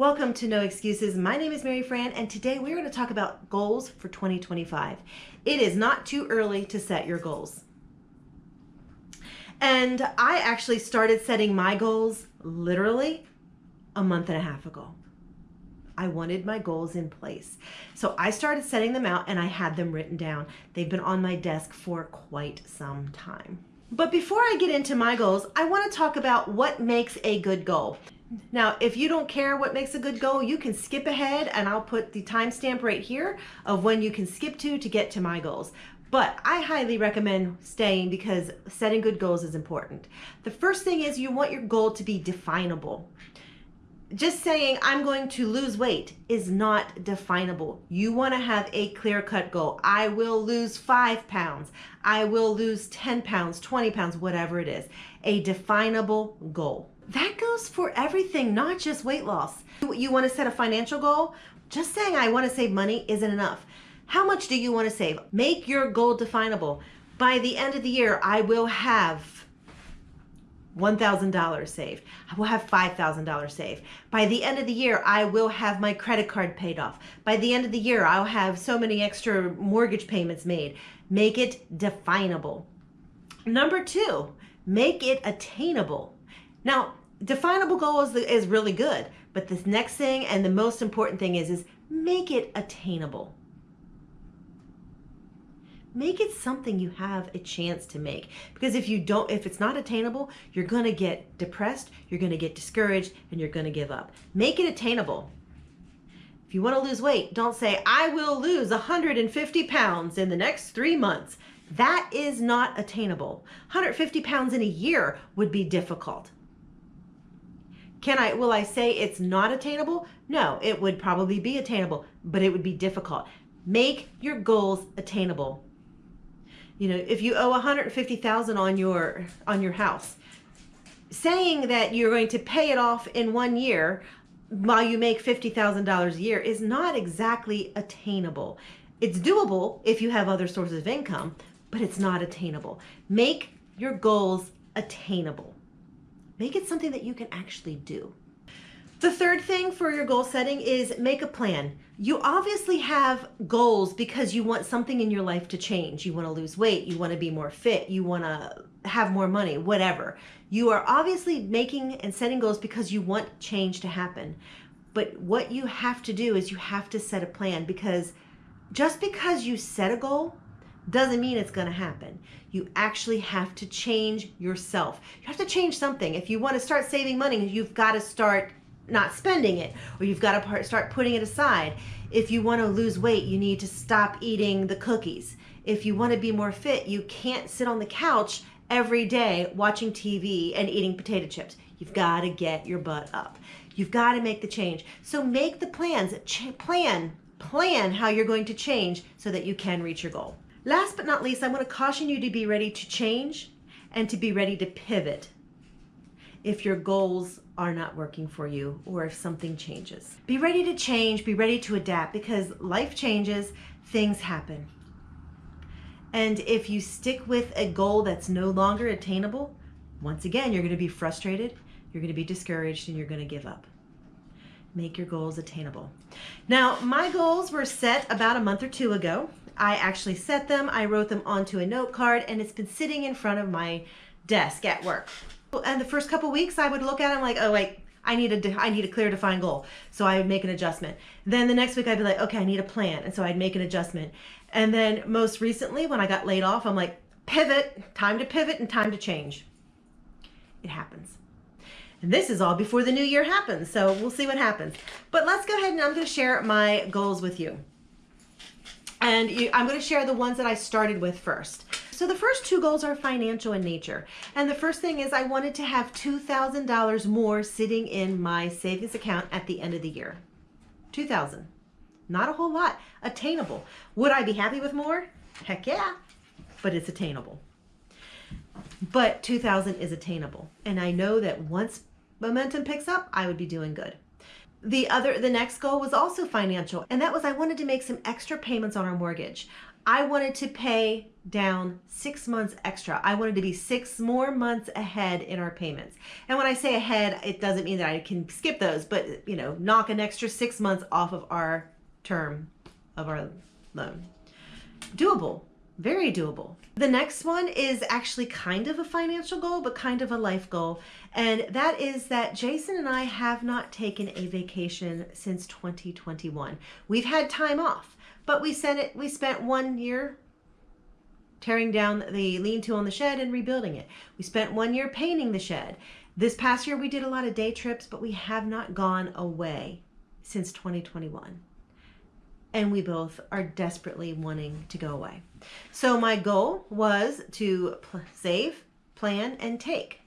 Welcome to No Excuses. My name is Mary Fran, and today we're going to talk about goals for 2025. It is not too early to set your goals. And I actually started setting my goals literally a month and a half ago. I wanted my goals in place. So I started setting them out and I had them written down. They've been on my desk for quite some time. But before I get into my goals, I want to talk about what makes a good goal. Now, if you don't care what makes a good goal, you can skip ahead and I'll put the timestamp right here of when you can skip to get to my goals. But I highly recommend staying because setting good goals is important. The first thing is you want your goal to be definable. Just saying I'm going to lose weight is not definable. You want to have a clear-cut goal. I will lose 5 pounds. I will lose 10 pounds, 20 pounds, whatever it is. A definable goal. That goes for everything, not just weight loss. You want to set a financial goal? Just saying I want to save money isn't enough. How much do you want to save? Make your goal definable. By the end of the year, I will have $1,000 saved. I will have $5,000 saved. By the end of the year, I will have my credit card paid off. By the end of the year, I'll have so many extra mortgage payments made. Make it definable. Number 2, make it attainable. Now, definable goal is really good, but this next thing and the most important thing is make it attainable. Make it something you have a chance to make. Because if it's not attainable, you're going to get depressed, you're going to get discouraged, and you're going to give up. Make it attainable. If you want to lose weight, don't say, I will lose 150 pounds in the next 3 months. That is not attainable. 150 pounds in a year would be difficult. Will I say it's not attainable? No, it would probably be attainable, but it would be difficult. Make your goals attainable. You know, if you owe $150,000 on your house, saying that you're going to pay it off in 1 year while you make $50,000 a year is not exactly attainable. It's doable if you have other sources of income, but it's not attainable. Make your goals attainable. Make it something that you can actually do. The third thing for your goal setting is make a plan. You obviously have goals because you want something in your life to change. You want to lose weight, you want to be more fit, you want to have more money, whatever. You are obviously making and setting goals because you want change to happen. But what you have to do is you have to set a plan, because just because you set a goal doesn't mean it's going to happen. You actually have to change yourself. You have to change something. If you want to start saving money, you've got to start not spending it, or you've got to start putting it aside. If you want to lose weight, you need to stop eating the cookies. If you want to be more fit, you can't sit on the couch every day watching TV and eating potato chips. You've got to get your butt up. You've got to make the change. So make the plans. Plan how you're going to change so that you can reach your goal. Last but not least, I want to caution you to be ready to change and to be ready to pivot if your goals are not working for you or if something changes. Be ready to change, be ready to adapt, because life changes, things happen. And if you stick with a goal that's no longer attainable, once again, you're going to be frustrated, you're going to be discouraged, and you're going to give up. Make your goals attainable. Now, my goals were set about a month or 2 ago. I actually set them, I wrote them onto a note card, and it's been sitting in front of my desk at work. And the first couple weeks I would look at them like, oh wait, I need a clear defined goal. So I would make an adjustment. Then the next week I'd be like, okay, I need a plan. And so I'd make an adjustment. And then most recently when I got laid off, I'm like, pivot, time to pivot and time to change. It happens. And this is all before the new year happens. So we'll see what happens. But let's go ahead and I'm going to share my goals with you. And I'm going to share the ones that I started with first. So the first 2 goals are financial in nature. And the first thing is I wanted to have $2,000 more sitting in my savings account at the end of the year. $2,000. Not a whole lot. Attainable. Would I be happy with more? Heck yeah. But it's attainable. But $2,000 is attainable. And I know that once momentum picks up, I would be doing good. The next goal was also financial, and that was I wanted to make some extra payments on our mortgage. I wanted to pay down 6 months extra. I wanted to be 6 more months ahead in our payments. And when I say ahead, it doesn't mean that I can skip those, but knock an extra 6 months off of our term of our loan. Doable, very doable. The next one is actually kind of a financial goal, but kind of a life goal. And that is that Jason and I have not taken a vacation since 2021. We've had time off. But we spent 1 year tearing down the lean-to on the shed and rebuilding it. We spent 1 year painting the shed. This past year we did a lot of day trips, but we have not gone away since 2021. And we both are desperately wanting to go away. So my goal was to save, plan, and take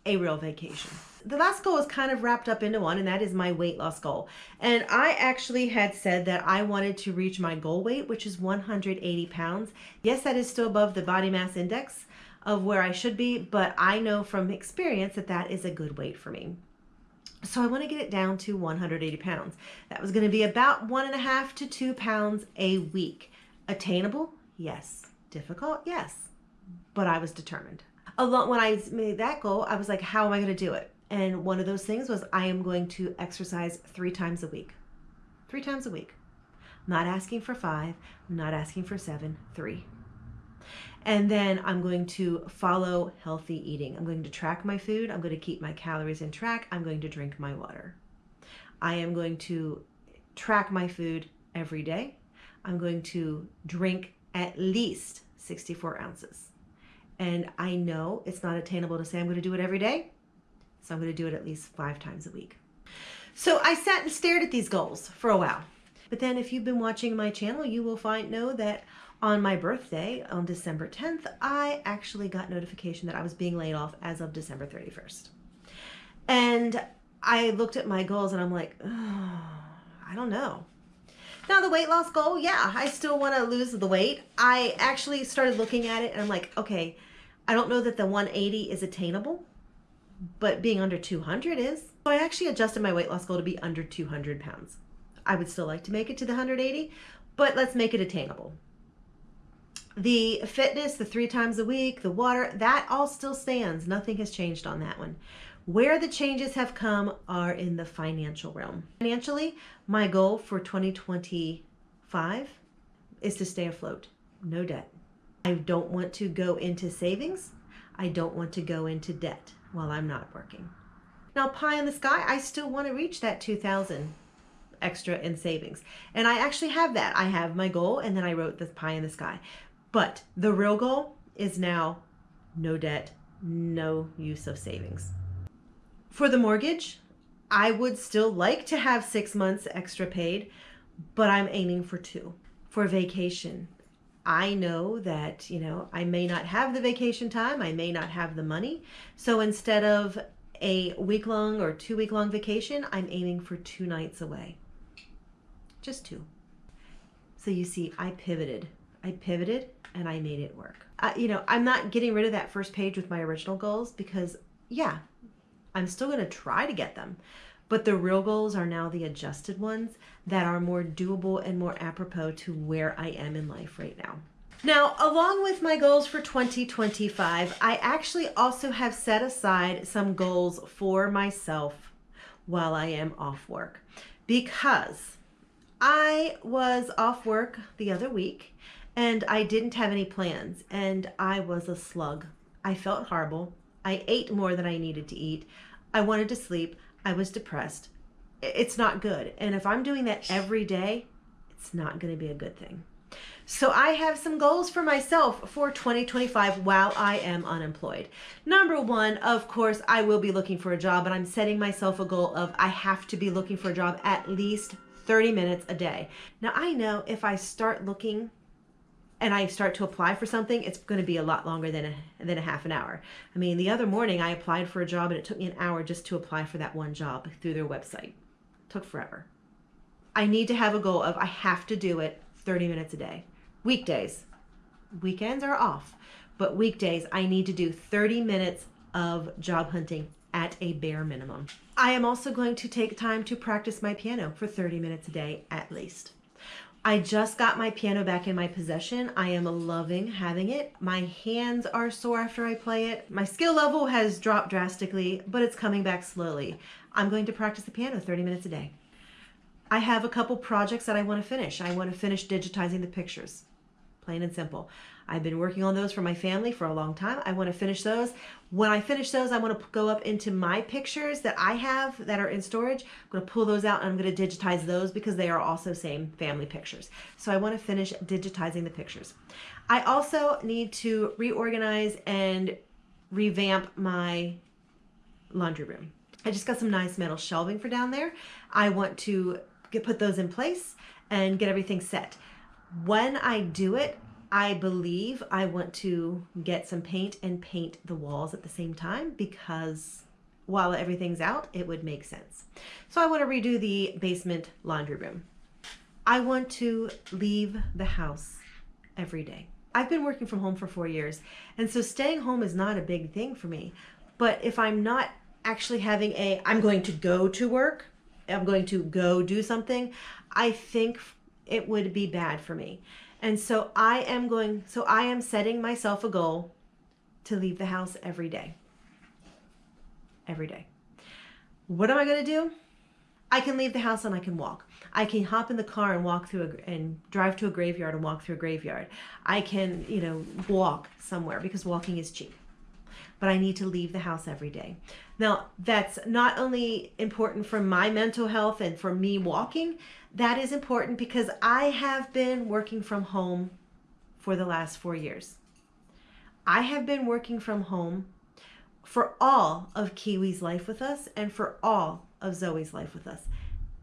a real vacation. The last goal is kind of wrapped up into one, and that is my weight loss goal. And I actually had said that I wanted to reach my goal weight, which is 180 pounds. Yes, that is still above the body mass index of where I should be, but I know from experience that that is a good weight for me. So I want to get it down to 180 pounds. That was going to be about 1.5 to 2 pounds a week. Attainable? Yes. Difficult? Yes. But I was determined. When I made that goal, I was like, how am I going to do it? And one of those things was I am going to exercise 3 times a week. 3 times a week. I'm not asking for 5. I'm not asking for 7. 3. And then I'm going to follow healthy eating. I'm going to track my food. I'm going to keep my calories in track. I'm going to drink my water. I am going to track my food every day. I'm going to drink at least 64 ounces. And I know it's not attainable to say I'm going to do it every day. So I'm going to do it at least 5 times a week. So I sat and stared at these goals for a while. But then if you've been watching my channel, you will know that on my birthday, on December 10th, I actually got notification that I was being laid off as of December 31st. And I looked at my goals and I'm like, oh, I don't know. Now the weight loss goal, yeah, I still want to lose the weight. I actually started looking at it and I'm like, okay, I don't know that the 180 is attainable, but being under 200 is. So I actually adjusted my weight loss goal to be under 200 pounds. I would still like to make it to the 180, but let's make it attainable. The fitness, the 3 times a week, the water, that all still stands. Nothing has changed on that one. Where the changes have come are in the financial realm. Financially, my goal for 2025 is to stay afloat, no debt. I don't want to go into savings. I don't want to go into debt while I'm not working. Now, pie in the sky, I still want to reach that 2,000 extra in savings. And I actually have that. I have my goal and then I wrote the pie in the sky. But the real goal is now no debt, no use of savings. For the mortgage, I would still like to have 6 months extra paid, but I'm aiming for 2. For vacation, I know that, I may not have the vacation time. I may not have the money. So instead of a week-long or 2-week-long vacation, I'm aiming for 2 nights away. Just 2. So you see, I pivoted and I made it work. I'm not getting rid of that first page with my original goals because, yeah, I'm still going to try to get them. But the real goals are now the adjusted ones that are more doable and more apropos to where I am in life right now. Now, along with my goals for 2025, I actually also have set aside some goals for myself while I am off work, because I was off work the other week and I didn't have any plans and I was a slug. I felt horrible. I ate more than I needed to eat. I wanted to sleep. I was depressed. It's not good. And if I'm doing that every day, it's not going to be a good thing. So I have some goals for myself for 2025 while I am unemployed. Number 1, of course, I will be looking for a job, and I'm setting myself a goal of I have to be looking for a job at least 30 minutes a day. Now I know if I start looking and I start to apply for something, it's going to be a lot longer than a half an hour. I mean, the other morning I applied for a job and it took me an hour just to apply for that one job through their website. It took forever. I need to have a goal of I have to do it 30 minutes a day. Weekdays. Weekends are off. But weekdays, I need to do 30 minutes of job hunting at a bare minimum. I am also going to take time to practice my piano for 30 minutes a day at least. I just got my piano back in my possession. I am loving having it. My hands are sore after I play it. My skill level has dropped drastically, but it's coming back slowly. I'm going to practice the piano 30 minutes a day. I have a couple projects that I want to finish. I want to finish digitizing the pictures, plain and simple. I've been working on those for my family for a long time. I want to finish those. When I finish those, I want to go up into my pictures that I have that are in storage. I'm going to pull those out and I'm going to digitize those because they are also same family pictures. So I want to finish digitizing the pictures. I also need to reorganize and revamp my laundry room. I just got some nice metal shelving for down there. I want to put those in place and get everything set. When I do it, I believe I want to get some paint and paint the walls at the same time because while everything's out, it would make sense. So I want to redo the basement laundry room. I want to leave the house every day. I've been working from home for 4 years, and so staying home is not a big thing for me. But if I'm not actually having I'm going to go to work, I'm going to go do something, I think it would be bad for me. And so I am setting myself a goal to leave the house every day. Every day. What am I going to do? I can leave the house and I can walk. I can hop in the car and walk through and drive to a graveyard and walk through a graveyard. I can, walk somewhere because walking is cheap. But I need to leave the house every day. Now, that's not only important for my mental health and for me walking, that is important because I have been working from home for the last 4 years. I have been working from home for all of Kiwi's life with us and for all of Zoe's life with us.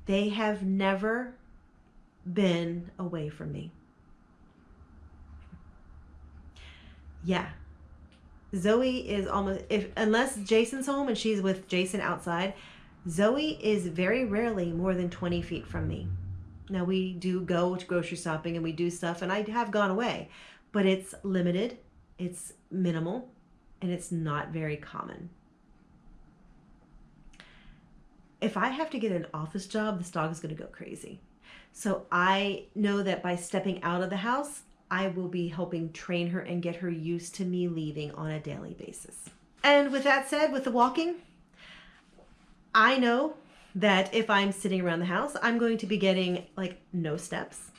They have never been away from me. Yeah. Zoe is unless Jason's home and she's with Jason outside, Zoe is very rarely more than 20 feet from me. Now we do go to grocery shopping and we do stuff and I have gone away, but it's limited, it's minimal, and it's not very common. If I have to get an office job, this dog is going to go crazy. So I know that by stepping out of the house, I will be helping train her and get her used to me leaving on a daily basis. And with that said, with the walking, I know that if I'm sitting around the house, I'm going to be getting no steps.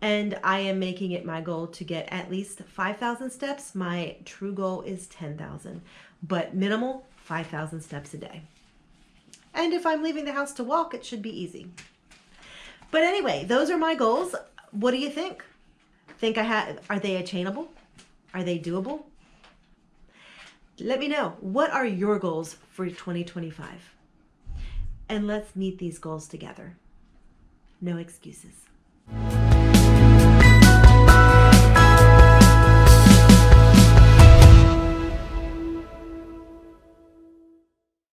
And I am making it my goal to get at least 5,000 steps. My true goal is 10,000, but minimal 5,000 steps a day. And if I'm leaving the house to walk, it should be easy. But anyway, those are my goals. What do you think? Are they attainable? Are they doable? Let me know. What are your goals for 2025? And let's meet these goals together. No excuses.